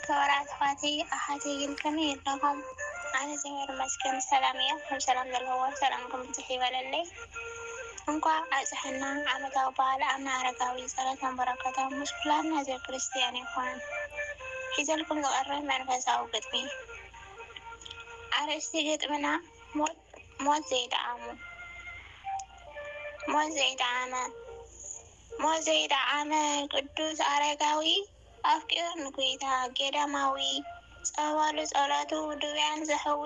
كورات خواتي أحاتي الكمية لهم أنا زهير مسكن سلامية وسلام للهو سلامكم تحيي للي እንኳ አጽሕና ዓመታዊ በዓል አምና አረጋዊ ጸሎትን በረከቶም ምስኩላን ህዝበ ክርስቲያን ይኹን። ሒዘልኩም ዝቐርብ መንፈሳዊ ግጥሚ አርእስቲ ግጥምና ሞት ዘይጠዓሙ ሞት ዘይጠዓመ ቅዱስ አረጋዊ አፍቂሩ ንጉይታ ገዳማዊ ጸበሉ ጸሎቱ ድውያን ዘህዊ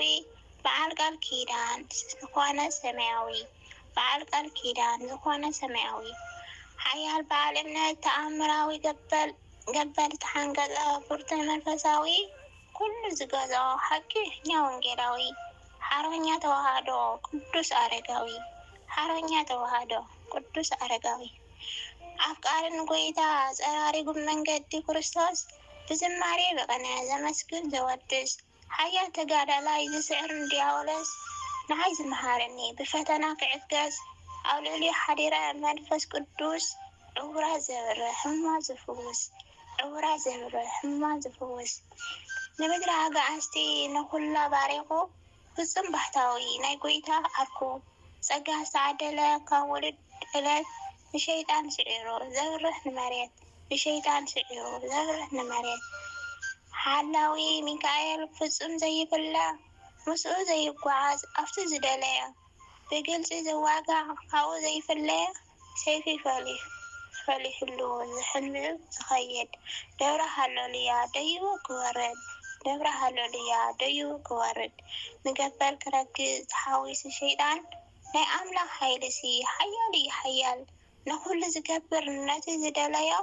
በዓል ቃል ኪዳን ዝኾነ ሰማያዊ በዓል ቃል ኪዳን ዝኾነ ሰማያዊ ሓያል በዓል እምነት ተኣምራዊ ገበል ተሓንገፀ ብርቱ መንፈሳዊ ኩሉ ዝገዝኦ ሓቂኛ ወንጌላዊ ሓርበኛ ተዋህዶ ቅዱስ አረጋዊ ሓርበኛ ተዋህዶ ቅዱስ አረጋዊ አፍቃሪ ንጎይታ ጸራሪጉም መንገዲ ክርስቶስ ብዝማሬ በቀነ ዘመስግን ዘወድስ ሓያል ተጋዳላይ ዝስዕር ዲያብሎስ ንዓይ ዝመሃረኒ ብፈተና ክዕገዝ ኣብ ልዕሊኡ ሓዲረ መንፈስ ቅዱስ ዕውራት ዘብርህ ሕሙማት ዝፍውስ ዕውራት ዘብርህ ሕሙማት ዝፍውስ ንምድሪ ኣጋኣስቲ ንኩላ ባሪኹ ፍጹም ባህታዊ ናይ ጎይታ ኣርኩ ጸጋ ዝተዓደለ ካብ ውሉድ ዕለት ብሸይጣን ስዒሩ ዘብርህ ንመሬት ብሸይጣን ስዒሩ ዘብርህ ንመሬት ሓላዊ ሚካኤል ፍጹም ዘይብለ ምስኡ ዘይጓዓዝ ኣብቲ ዝደለየ ብግልፂ ዝዋጋዕ ካብኡ ዘይፍለየ ሰይፊ ፈሊሕሉ ዝሕንብብ ዝኸይድ ደብረ ሃሌሉያ ደይቡ ክወርድ ደብረ ሃሌሉያ ደይቡ ክወርድ ንገበል ክረግዝ ተሓዊሱ ሸይጣን ናይ ኣምላኽ ሃይልሲ ሓያል እዩ ሓያል ንኹሉ ዝገብር ነቲ ዝደለዮ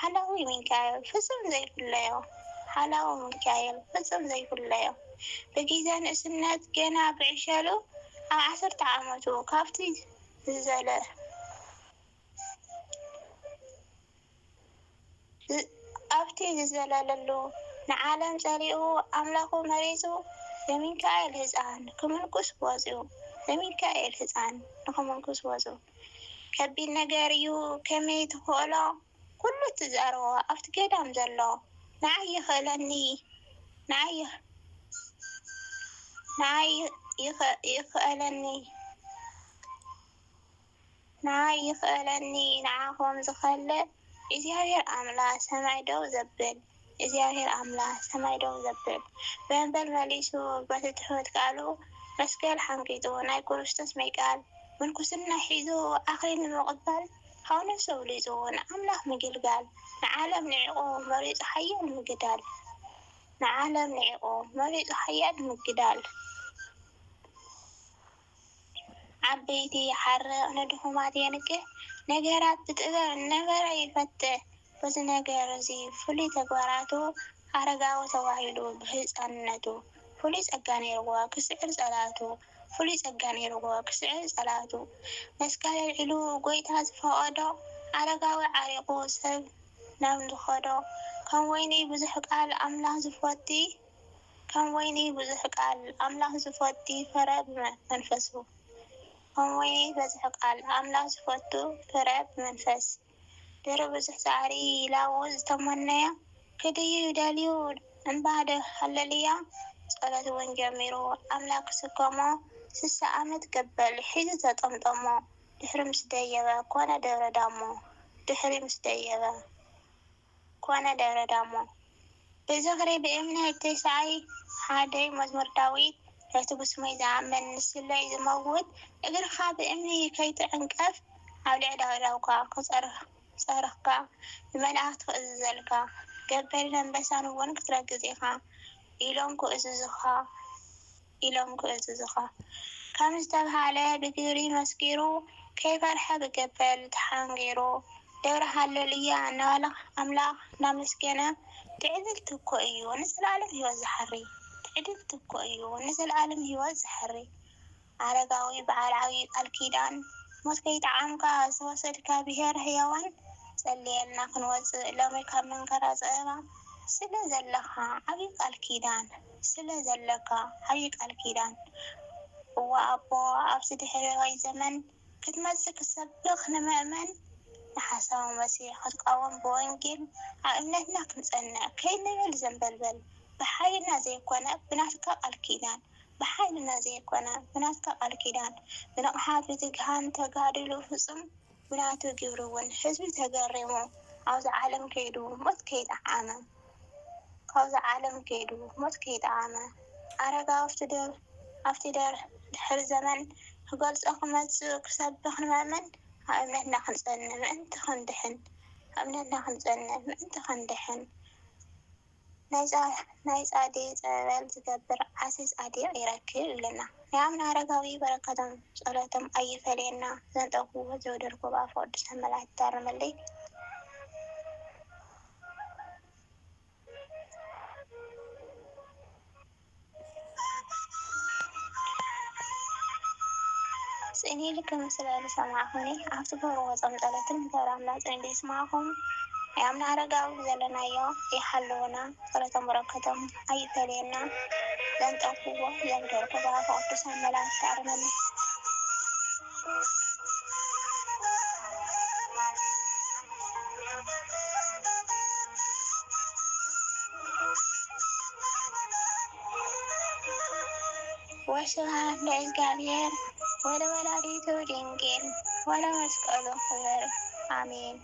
ሓላዊ ሚካኤል ፍጹም ዘይፍለዮ ሓላዊ ሚካኤል ፍጹም ዘይፍለዮ በጊዜ ንእስነት ገና ብዕሸሉ ኣብ 10 ዓመቱ ካብቲ ዝዘለለሉ ንዓለም ጸሪኡ ኣምላኹ መሪፁ ለሚካኤል ህፃን ክምንኩስ ወፅኡ ለሚካኤል ህፃን ንክምንኩስ ወፅኡ ከቢድ ነገር እዩ ከመይ ትኽእሎ ኩሉ ትዛረቦ ኣብቲ ገዳም ዘሎ ንዓይ ይኽእለኒ ንዓኹም ዝኸልእ እግዚአብሔር ኣምላኽ ሰማይ ደው ዘብል እግዚአብሔር ኣምላኽ ሰማይ ደው ዘብል በንበል መሊሱ በቲ ትሑት ቃሉ መስቀል ሓንቂጡ ናይ ክርስቶስ መይቃል ምንኩስና ሒዙ ኣኽሊል ንምቕባል ሃው ነፍሱ ኣውሊፁ ንኣምላኽ ምግልጋል ንዓለም ንዕቑ መሪፁ ሓያል ምግዳል ንዓለም ንዕቑ መሪፁ ሓያል ምግዳል ዓበይቲ ሓርቕ ንድኹማት የንቅሕ ነገራት ብጥበብ ነበረ ይፈትሕ በዚ ነገር እዚ ፍሉይ ተግባራቱ ኣረጋዊ ተባሂሉ ብህፃንነቱ ፍሉይ ጸጋ ነይርዎ ክስዕር ጸላቱ ፍሉይ ጸጋ ነይርዎ ክስዕር ጸላቱ መስቀል ኣልዒሉ ጎይታ ዝፈቐዶ ኣረጋዊ ዓሪቑ ሰብ ናብ ዝኸዶ ከም ወይኒ ብዙሕ ቃል ኣምላኽ ዝፈቲ ፍረ ብመንፈሱ ከም ወይኒ በዝሒ ቃል ኣምላኽ ዝፈቱ ፍረ ብመንፈስ ድሪ ብዙሕ ፃዕሪ ይላውዝ ዝተመነየ ክድዩ ይደልዩ እምባደ ሃሌሉያ ጸሎት እውን ጀሚሩ ኣምላኽ ክስከሞ 60 ዓመት ገበል ሒዙ ተጠምጠሞ ድሕሪ ምስ ደየበ ኮነ ደብረ ዳሞ ብዝኽሪ ብእምነት ተስዓይ ሓደይ መዝሙር ዳዊት ለቲ ብስመይ ዝኣመን ንስለይ ዝመውት እግርኻ ብእምኒ ከይትዕንቀፍ ኣብ ልዕሊ ኣእዳውካ ክጸርኽካ ብመላእኽቲ ክእዝዘልካ ገበልን ኣንበሳን እውን ክትረግጽ ኢኻ ኢሎም ክእዝዙኻ ከም ዝተባሃለ ብግብሪ መስኪሩ ከይፈርሐ ብገበል ተሓንጊሩ ደብረ ሃሌሉያ እናበለ ኣምላኽ እናመስገነ ትዕድልቲ እኮ እዩ ንዘለኣለም ህይወት ዝሕሪ ኣረጋዊ በዓል ዓብዪ ቃል ኪዳን ሞት ከይጠዓምካ ዝተወሰድካ ብሄር ህያዋን ጸልየልና ክንወፅእ ሎሚ ካብ መንከራ ፀበባ ስለ ዘለካ ዓብዪ ቃል ኪዳን እዋ ኣቦ ኣብዚ ድሕሪ ዘመን ክትመጽእ ክሰብኽ ንመእመን ንሓሳዊ መሲሕ ክትቃወም ብወንጌል ኣብ እምነትና ክንጸንዕ ከይንብል ዘንበልበል ብሓይልና ዘይኮነ ብናትካ ቃል ኪዳን ብሓይልና ዘይኮነ ብናትካ ቃል ኪዳን ብንቕሓት ብትግሃን ተጋድሉ ፍጹም ብናቱ ግብሪ እውን ህዝቢ ተገሪሙ ኣብዚ ዓለም ከይዱ ሞት ከይጠዓመ ካብዚ ዓለም ከይዱ ሞት ከይጠዓመ ኣረጋዊ ኣብቲ ድሕሪ ዘመን ክገልፆ ክመፅእ ክሰብኽ ንመመን ኣብ እምነትና ክንጸንዕ ምእንቲ ክንድሕን ኣብ እምነትና ክንጸንዕ ምእንቲ ክንድሕን ናይ ጻድቅ ፀበል ዝገብር ዓሲ ጻዲቅ ይረክብ ይብለና። ናይ ኣምና ኣረጋዊ በረከቶም ጸሎቶም ኣይፈልየና ዘንጠፍዎ ዘውደርኩ ብኣፈ ቅዱስ ተመላእቲ ታርመለይ ጽኒል ከምስለ ሰማዕኹኒ ኣብቲ ገርዎ ጸምጠለትን ገራምና ጽኒል ይስማዕኹም ያምና አረጋዊ ዘለናዮ ይሓልውና ጸሎቶም በረከቶም ኣይፈልየና ዘንጠፍዎ ዘምደርኩ ብኣፈ ቅዱስ መላእክቲ ታርመለይ ወስብሐት ለእግዚአብሔር ወለወላዲቱ ድንግል ወለመስቀሉ ክቡር አሜን።